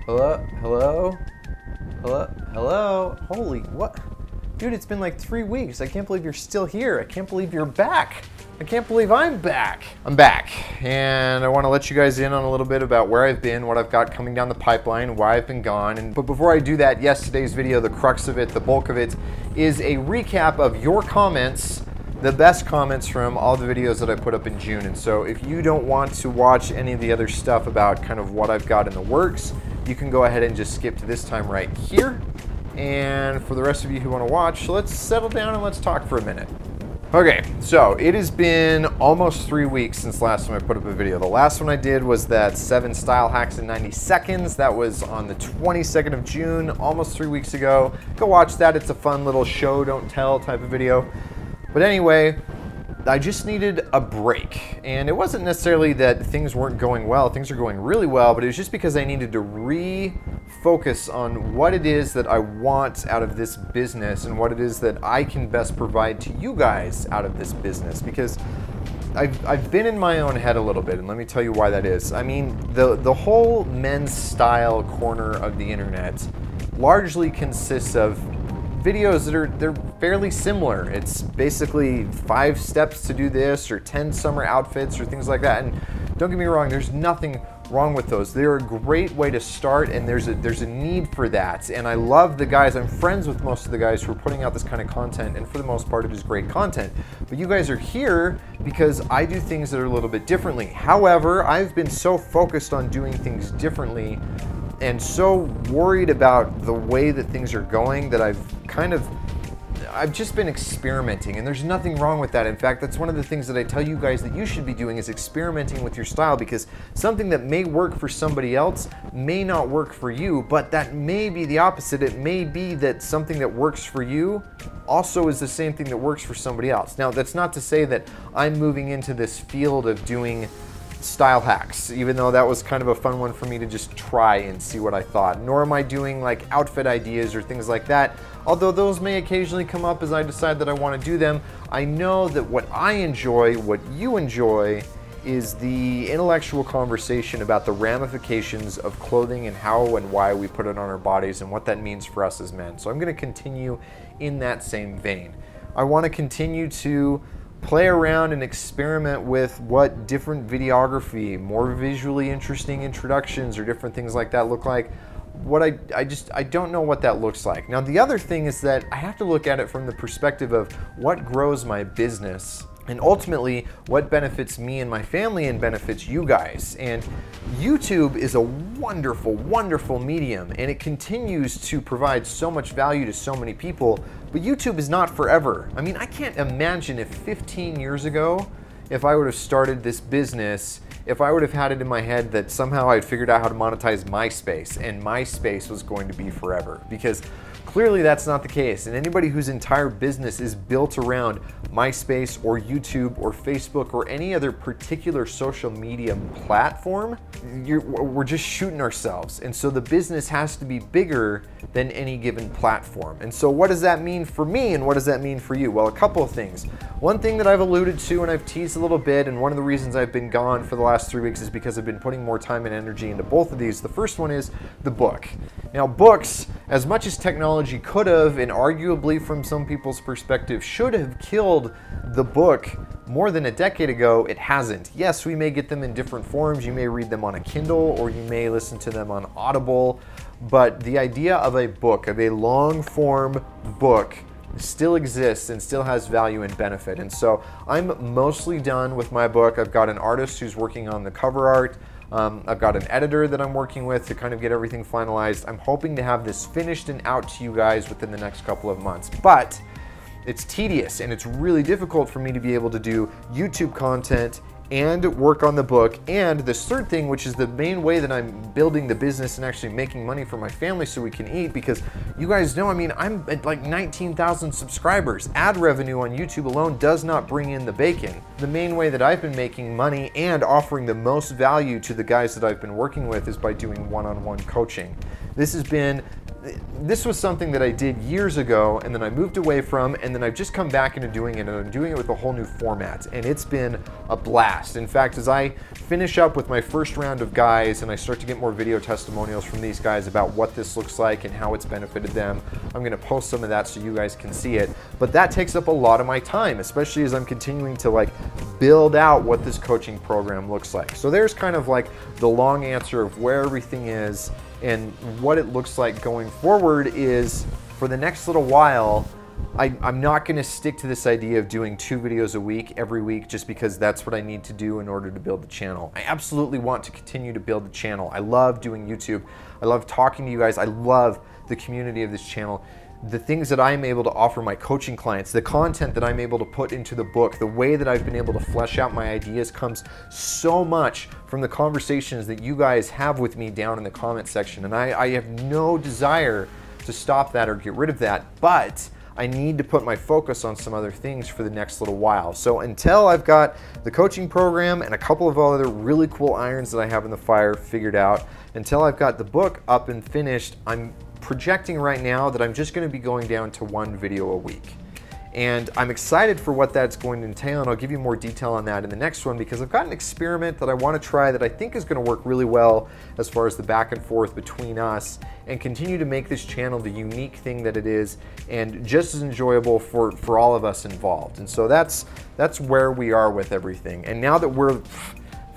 Hello? Hello? Hello? Hello? Holy, what? Dude, it's been like 3 weeks. I can't believe you're still here. I can't believe you're back. I can't believe I'm back. I'm back, and I want to let you guys in on a little bit about where I've been, what I've got coming down the pipeline, why I've been gone. But before I do that, yes, today's video, the crux of it, the bulk of it, is a recap of your comments, the best comments from all the videos that I put up in June. And so if you don't want to watch any of the other stuff about kind of what I've got in the works, you can go ahead and just skip to this time right here. And for the rest of you who want to watch, let's settle down and let's talk for a minute. Okay, so it has been almost 3 weeks since last time I put up a video. The last one I did was that 7 style hacks in 90 seconds. That was on the 22nd of June, almost 3 weeks ago. Go watch that. It's a fun little show, don't tell type of video. But anyway, I just needed a break. And it wasn't necessarily that things weren't going well. Things are going really well, but it was just because I needed to refocus on what it is that I want out of this business and what it is that I can best provide to you guys out of this business. Because I've been in my own head a little bit, and let me tell you why that is. I mean, the whole men's style corner of the internet largely consists of videos that they're fairly similar. It's basically 5 steps to do this, or 10 summer outfits, or things like that. And don't get me wrong, there's nothing wrong with those. They're a great way to start, and there's a need for that. And I love the guys. I'm friends with most of the guys who are putting out this kind of content, and for the most part, it is great content. But you guys are here because I do things that are a little bit differently. However, I've been so focused on doing things differently and so worried about the way that things are going that I've just been experimenting, and there's nothing wrong with that. In fact, that's one of the things that I tell you guys that you should be doing, is experimenting with your style, because something that may work for somebody else may not work for you, but that may be the opposite. It may be that something that works for you also is the same thing that works for somebody else. Now, that's not to say that I'm moving into this field of doing style hacks, even though that was kind of a fun one for me to just try and see what I thought. Nor am I doing like outfit ideas or things like that, although those may occasionally come up as I decide that I want to do them. I know that what I enjoy, what you enjoy, is the intellectual conversation about the ramifications of clothing and how and why we put it on our bodies and what that means for us as men. So I'm going to continue in that same vein. I want to continue to play around and experiment with what different videography, more visually interesting introductions or different things like that look like. What I don't know what that looks like. Now, the other thing is that I have to look at it from the perspective of what grows my business, and ultimately what benefits me and my family and benefits you guys. And YouTube is a wonderful, wonderful medium, and it continues to provide so much value to so many people, but YouTube is not forever. I mean, I can't imagine if 15 years ago, if I would have started this business, if I would have had it in my head that somehow I'd figured out how to monetize MySpace, and MySpace was going to be forever, because clearly that's not the case. And anybody whose entire business is built around MySpace or YouTube or Facebook or any other particular social media platform, we're just shooting ourselves. And so the business has to be bigger than any given platform. And so what does that mean for me, and what does that mean for you? Well, a couple of things. One thing that I've alluded to and I've teased a little bit, and one of the reasons I've been gone for the last 3 weeks is because I've been putting more time and energy into both of these. The first one is the book. Now, books, as much as technology could have, and arguably from some people's perspective should have killed the book more than a decade ago, it hasn't. Yes, we may get them in different forms. You may read them on a Kindle, or you may listen to them on Audible, but the idea of a book, of a long form book, still exists and still has value and benefit. And so I'm mostly done with my book. I've got an artist who's working on the cover art. I've got an editor that I'm working with to kind of get everything finalized. I'm hoping to have this finished and out to you guys within the next couple of months. But it's tedious, and it's really difficult for me to be able to do YouTube content and work on the book. And this third thing, which is the main way that I'm building the business and actually making money for my family so we can eat, because you guys know, I mean, I'm at like 19,000 subscribers. Ad revenue on YouTube alone does not bring in the bacon. The main way that I've been making money and offering the most value to the guys that I've been working with is by doing one-on-one coaching. This has been this was something that I did years ago, and then I moved away from, and then I've just come back into doing it, and I'm doing it with a whole new format, and it's been a blast. In fact, as I finish up with my first round of guys and I start to get more video testimonials from these guys about what this looks like and how it's benefited them, I'm gonna post some of that so you guys can see it. But that takes up a lot of my time, especially as I'm continuing to like build out what this coaching program looks like. So there's kind of like the long answer of where everything is. And what it looks like going forward is, for the next little while, I'm not going to stick to this idea of doing 2 videos a week every week just because that's what I need to do in order to build the channel. I absolutely want to continue to build the channel. I love doing YouTube. I love talking to you guys. I love the community of this channel. The things that I'm able to offer my coaching clients, the content that I'm able to put into the book, the way that I've been able to flesh out my ideas comes so much from the conversations that you guys have with me down in the comment section. And I have no desire to stop that or get rid of that, but I need to put my focus on some other things for the next little while. So until I've got the coaching program and a couple of other really cool irons that I have in the fire figured out, until I've got the book up and finished, I'm projecting right now that I'm just going to be going down to 1 video a week. And I'm excited for what that's going to entail, and I'll give you more detail on that in the next one, because I've got an experiment that I want to try that I think is going to work really well as far as the back and forth between us, and continue to make this channel the unique thing that it is and just as enjoyable for all of us involved. And so that's where we are with everything. And now that we're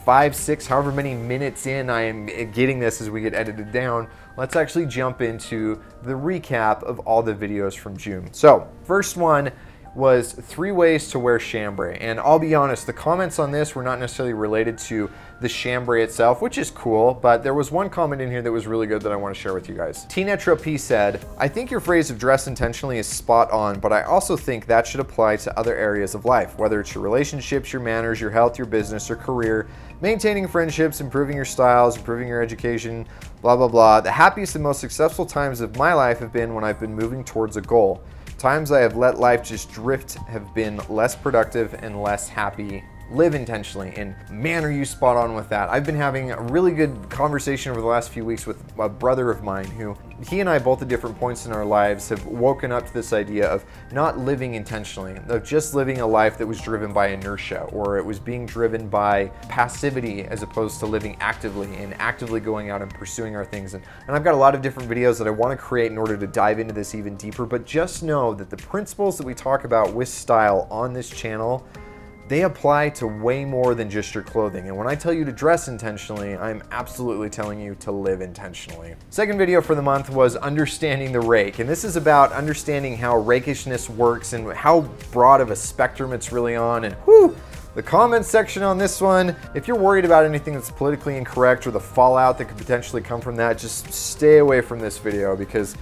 5, 6, however many minutes in I am getting this as we get edited down, let's actually jump into the recap of all the videos from June. So first one was 3 ways to wear chambray. And I'll be honest, the comments on this were not necessarily related to the chambray itself, which is cool, but there was one comment in here that was really good that I want to share with you guys. Tinetro P said, I think your phrase of dress intentionally is spot on, but I also think that should apply to other areas of life, whether it's your relationships, your manners, your health, your business, or career, maintaining friendships, improving your styles, improving your education, blah, blah, blah. The happiest and most successful times of my life have been when I've been moving towards a goal. Times I have let life just drift have been less productive and less happy. Live intentionally. And man, are you spot on with that. I've been having a really good conversation over the last few weeks with a brother of mine who, he and I both at different points in our lives have woken up to this idea of not living intentionally, of just living a life that was driven by inertia, or it was being driven by passivity as opposed to living actively and actively going out and pursuing our things. And I've got a lot of different videos that I want to create in order to dive into this even deeper, but just know that the principles that we talk about with style on this channel, they apply to way more than just your clothing. And when I tell you to dress intentionally, I'm absolutely telling you to live intentionally. Second video for the month was understanding the rake. And this is about understanding how rakishness works and how broad of a spectrum it's really on. And whew, the comments section on this one, if you're worried about anything that's politically incorrect or the fallout that could potentially come from that, just stay away from this video, because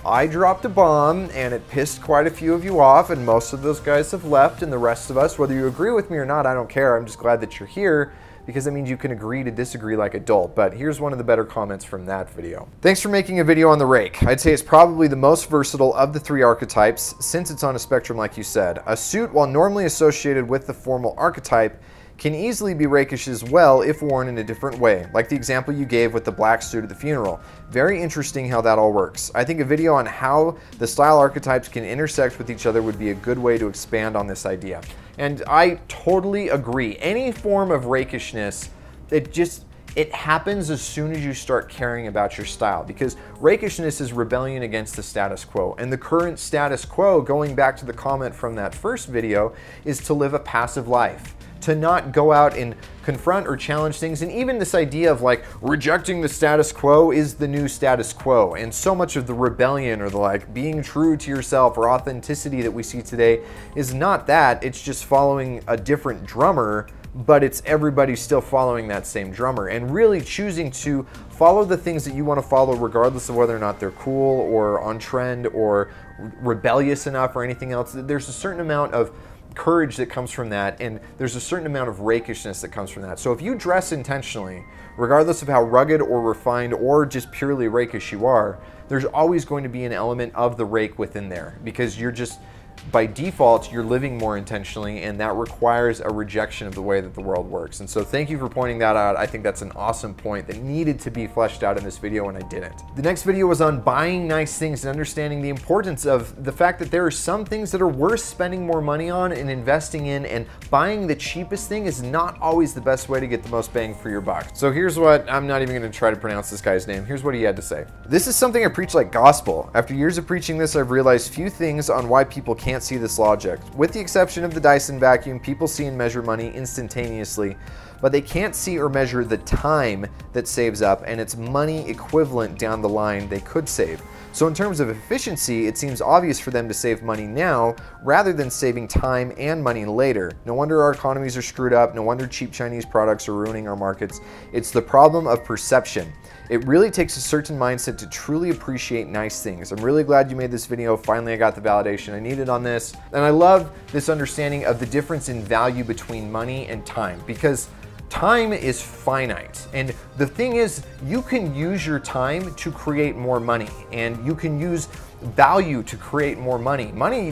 I dropped a bomb and it pissed quite a few of you off, and most of those guys have left, and the rest of us, whether you agree with me or not, I don't care. I'm just glad that you're here, because that means you can agree to disagree like adult. But here's one of the better comments from that video. Thanks for making a video on the rake. I'd say it's probably the most versatile of the 3 archetypes, since it's on a spectrum like you said. A suit, while normally associated with the formal archetype, can easily be rakish as well if worn in a different way, like the example you gave with the black suit at the funeral. Very interesting how that all works. I think a video on how the style archetypes can intersect with each other would be a good way to expand on this idea. And I totally agree. Any form of rakishness, it happens as soon as you start caring about your style, because rakishness is rebellion against the status quo. And the current status quo, going back to the comment from that first video, is to live a passive life, to not go out and confront or challenge things. And even this idea of like rejecting the status quo is the new status quo. And so much of the rebellion or the like being true to yourself or authenticity that we see today is not that. It's just following a different drummer, but it's everybody still following that same drummer, and really choosing to follow the things that you want to follow regardless of whether or not they're cool or on trend or rebellious enough or anything else. There's a certain amount of courage that comes from that, and there's a certain amount of rakishness that comes from that. So if you dress intentionally, regardless of how rugged or refined or just purely rakish you are, there's always going to be an element of the rake within there, because you're just by default, you're living more intentionally, and that requires a rejection of the way that the world works. And so thank you for pointing that out. I think that's an awesome point that needed to be fleshed out in this video, and I didn't. The next video was on buying nice things and understanding the importance of the fact that there are some things that are worth spending more money on and investing in, and buying the cheapest thing is not always the best way to get the most bang for your buck. So here's what, I'm not even gonna try to pronounce this guy's name. Here's what he had to say. This is something I preach like gospel. After years of preaching this, I've realized few things on why people can't see this logic. With the exception of the Dyson vacuum, people see and measure money instantaneously, but they can't see or measure the time that saves up and its money equivalent down the line they could save. So in terms of efficiency, it seems obvious for them to save money now rather than saving time and money later. No wonder our economies are screwed up. No wonder cheap Chinese products are ruining our markets. It's the problem of perception. It really takes a certain mindset to truly appreciate nice things. I'm really glad you made this video. Finally, I got the validation I needed on this. And I love this understanding of the difference in value between money and time, because time is finite. And the thing is, you can use your time to create more money, and you can use value to create more money. Money,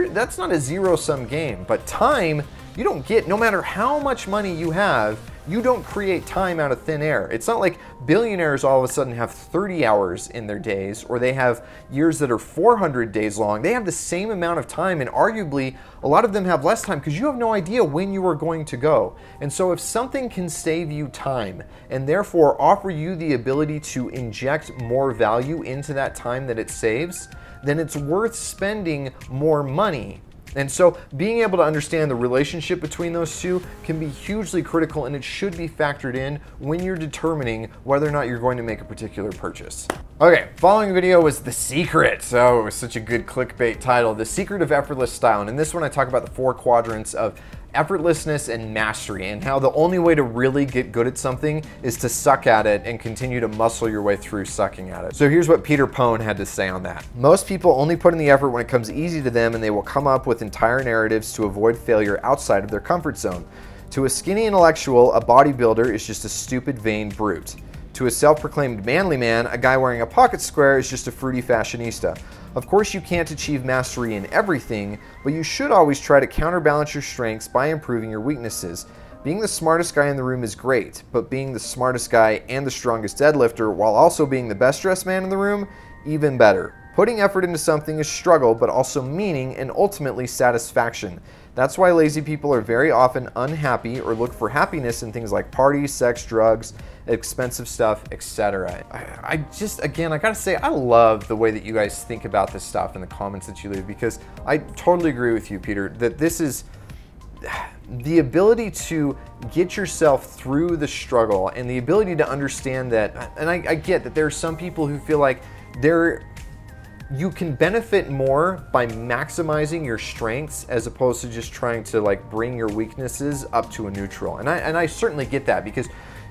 that's not a zero-sum game, but time, you don't get, no matter how much money you have, you don't create time out of thin air. It's not like billionaires all of a sudden have 30 hours in their days, or they have years that are 400 days long. They have the same amount of time, and arguably a lot of them have less time because you have no idea when you are going to go. And so if something can save you time and therefore offer you the ability to inject more value into that time that it saves, then it's worth spending more money. And so being able to understand the relationship between those two can be hugely critical, and it should be factored in when you're determining whether or not you're going to make a particular purchase. Okay, following video was The Secret. So it was such a good clickbait title, The Secret of Effortless Style. And in this one, I talk about the 4 quadrants of effortlessness and mastery, and how the only way to really get good at something is to suck at it and continue to muscle your way through sucking at it. So here's what Peter Pone had to say on that. Most people only put in the effort when it comes easy to them, and they will come up with entire narratives to avoid failure outside of their comfort zone. To a skinny intellectual, a bodybuilder is just a stupid, vain brute. To a self-proclaimed manly man, a guy wearing a pocket square is just a fruity fashionista. Of course, you can't achieve mastery in everything, but you should always try to counterbalance your strengths by improving your weaknesses. Being the smartest guy in the room is great, but being the smartest guy and the strongest deadlifter while also being the best dressed man in the room, even better. Putting effort into something is struggle, but also meaning and ultimately satisfaction. That's why lazy people are very often unhappy or look for happiness in things like parties, sex, drugs, expensive stuff, etc. I just, again, I gotta say, I love the way that you guys think about this stuff in the comments that you leave, because I totally agree with you, Peter, that this is the ability to get yourself through the struggle and the ability to understand that, and I get that there are some people who feel like you can benefit more by maximizing your strengths as opposed to just trying to like bring your weaknesses up to a neutral. And I certainly get that, because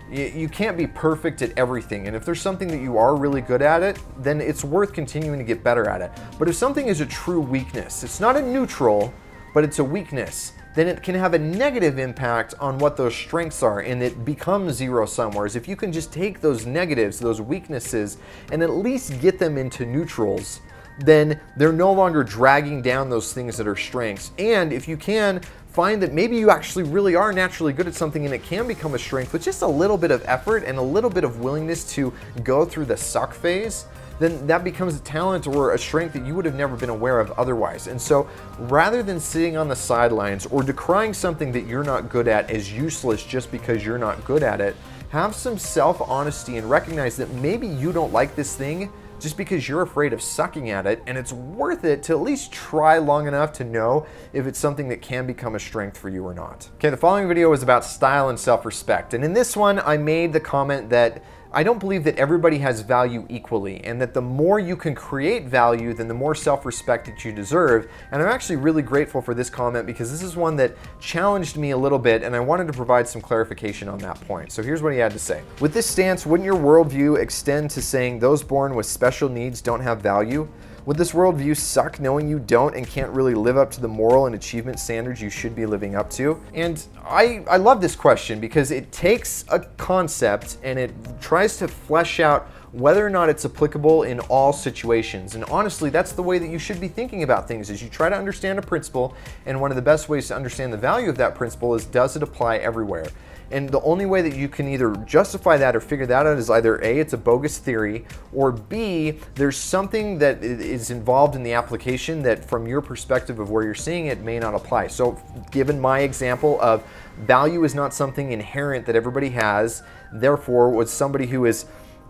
you can't be perfect at everything. And if there's something that you are really good at it, then it's worth continuing to get better at it. But if something is a true weakness, it's not a neutral, but it's a weakness, then it can have a negative impact on what those strengths are, and it becomes zero-sum. Whereas if you can just take those negatives, those weaknesses, and at least get them into neutrals, then they're no longer dragging down those things that are strengths. And if you can find that maybe you actually really are naturally good at something and it can become a strength with just a little bit of effort and a little bit of willingness to go through the suck phase, then that becomes a talent or a strength that you would have never been aware of otherwise. And so rather than sitting on the sidelines or decrying something that you're not good at as useless just because you're not good at it, have some self-honesty and recognize that maybe you don't like this thing just because you're afraid of sucking at it, and it's worth it to at least try long enough to know if it's something that can become a strength for you or not. Okay, the following video is about style and self-respect, and in this one I made the comment that I don't believe that everybody has value equally, and that the more you can create value, then the more self-respect that you deserve. And I'm actually really grateful for this comment, because this is one that challenged me a little bit, and I wanted to provide some clarification on that point. So here's what he had to say. With this stance, wouldn't your worldview extend to saying those born with special needs don't have value? Would this worldview suck knowing you don't and can't really live up to the moral and achievement standards you should be living up to? And I love this question because it takes a concept and it tries to flesh out whether or not it's applicable in all situations. And honestly, that's the way that you should be thinking about things, is you try to understand a principle, and one of the best ways to understand the value of that principle is, does it apply everywhere? And the only way that you can either justify that or figure that out is either A, it's a bogus theory, or B, there's something that is involved in the application that from your perspective of where you're seeing it may not apply. So given my example of value is not something inherent that everybody has, therefore was somebody who is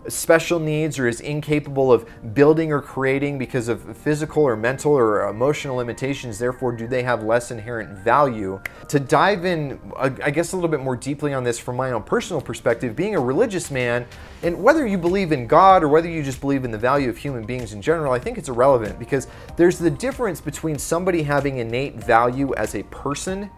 special needs or is incapable of building or creating because of physical or mental or emotional limitations, therefore do they have less inherent value? To dive in, I guess, a little bit more deeply on this from my own personal perspective, being a religious man, and whether you believe in God or whether you just believe in the value of human beings in general, I think it's irrelevant, because there's the difference between somebody having innate value as a person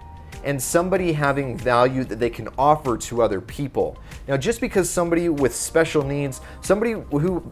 and somebody having value that they can offer to other people. Now, just because somebody with special needs, somebody who,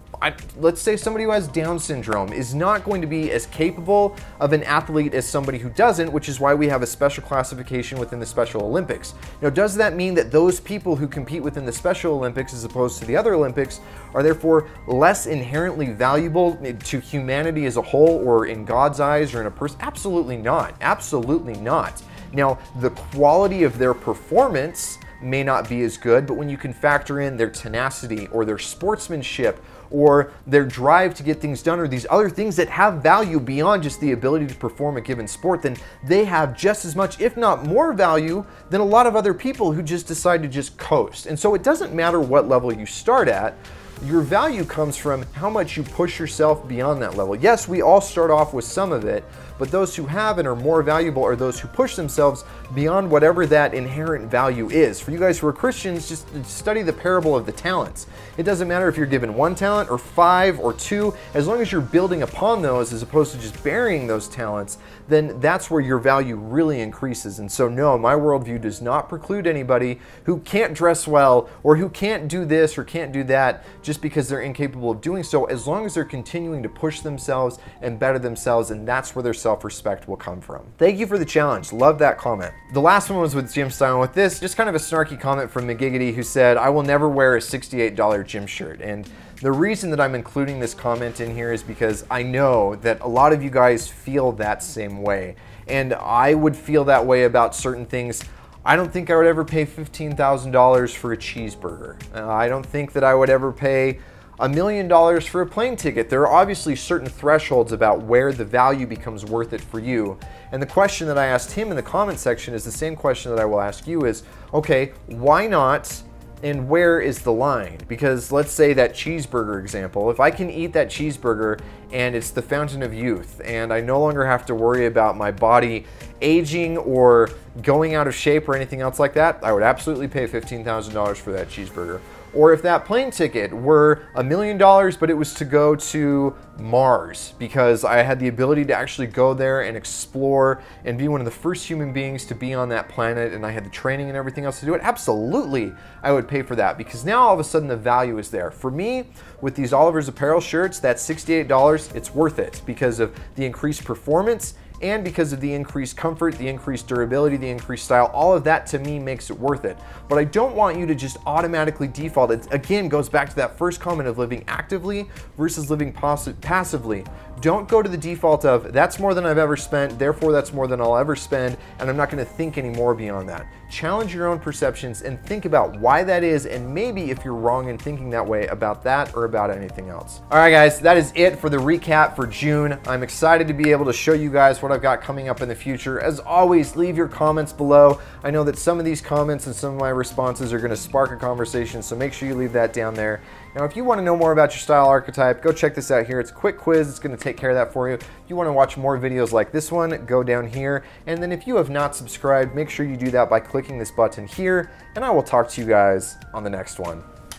let's say somebody who has Down syndrome, is not going to be as capable of an athlete as somebody who doesn't, which is why we have a special classification within the Special Olympics. Now, does that mean that those people who compete within the Special Olympics as opposed to the other Olympics are therefore less inherently valuable to humanity as a whole, or in God's eyes, or in a person? Absolutely not. Absolutely not. Now, the quality of their performance may not be as good, but when you can factor in their tenacity or their sportsmanship or their drive to get things done, or these other things that have value beyond just the ability to perform a given sport, then they have just as much, if not more value than a lot of other people who just decide to just coast. And so it doesn't matter what level you start at. Your value comes from how much you push yourself beyond that level. Yes, we all start off with some of it, but those who have and are more valuable are those who push themselves beyond whatever that inherent value is. For you guys who are Christians, just study the parable of the talents. It doesn't matter if you're given 1 talent or 5 or 2, as long as you're building upon those as opposed to just burying those talents, then that's where your value really increases. And so no, my worldview does not preclude anybody who can't dress well or who can't do this or can't do that just because they're incapable of doing so, as long as they're continuing to push themselves and better themselves, and that's where their self-respect will come from. Thank you for the challenge. Love that comment. The last one was with gym style, and with this, just kind of a snarky comment from McGiggity, who said, I will never wear a $68 gym shirt. And the reason that I'm including this comment in here is because I know that a lot of you guys feel that same way. And I would feel that way about certain things. I don't think I would ever pay $15,000 for a cheeseburger. I don't think that I would ever pay $1 million for a plane ticket. There are obviously certain thresholds about where the value becomes worth it for you. And the question that I asked him in the comment section is the same question that I will ask you is, okay, why not? And where is the line? Because let's say that cheeseburger example, if I can eat that cheeseburger and it's the fountain of youth and I no longer have to worry about my body aging or going out of shape or anything else like that, I would absolutely pay $15,000 for that cheeseburger. Or if that plane ticket were $1 million, but it was to go to Mars because I had the ability to actually go there and explore and be one of the first human beings to be on that planet, and I had the training and everything else to do it, absolutely I would pay for that, because now all of a sudden the value is there. For me, with these Oliver's Apparel shirts, that $68, it's worth it because of the increased performance and because of the increased comfort, the increased durability, the increased style. All of that to me makes it worth it. But I don't want you to just automatically default. It again goes back to that first comment of living actively versus living passively. Don't go to the default of that's more than I've ever spent, therefore that's more than I'll ever spend, and I'm not going to think any more beyond that. Challenge your own perceptions and think about why that is, and maybe if you're wrong in thinking that way about that or about anything else. All right, guys, that is it for the recap for June. I'm excited to be able to show you guys what I've got coming up in the future. As always, leave your comments below. I know that some of these comments and some of my responses are going to spark a conversation, so make sure you leave that down there. Now, if you want to know more about your style archetype, go check this out here. It's a quick quiz. It's going to take care of that for you. If you want to watch more videos like this one, go down here. And then if you have not subscribed, make sure you do that by clicking this button here. And I will talk to you guys on the next one.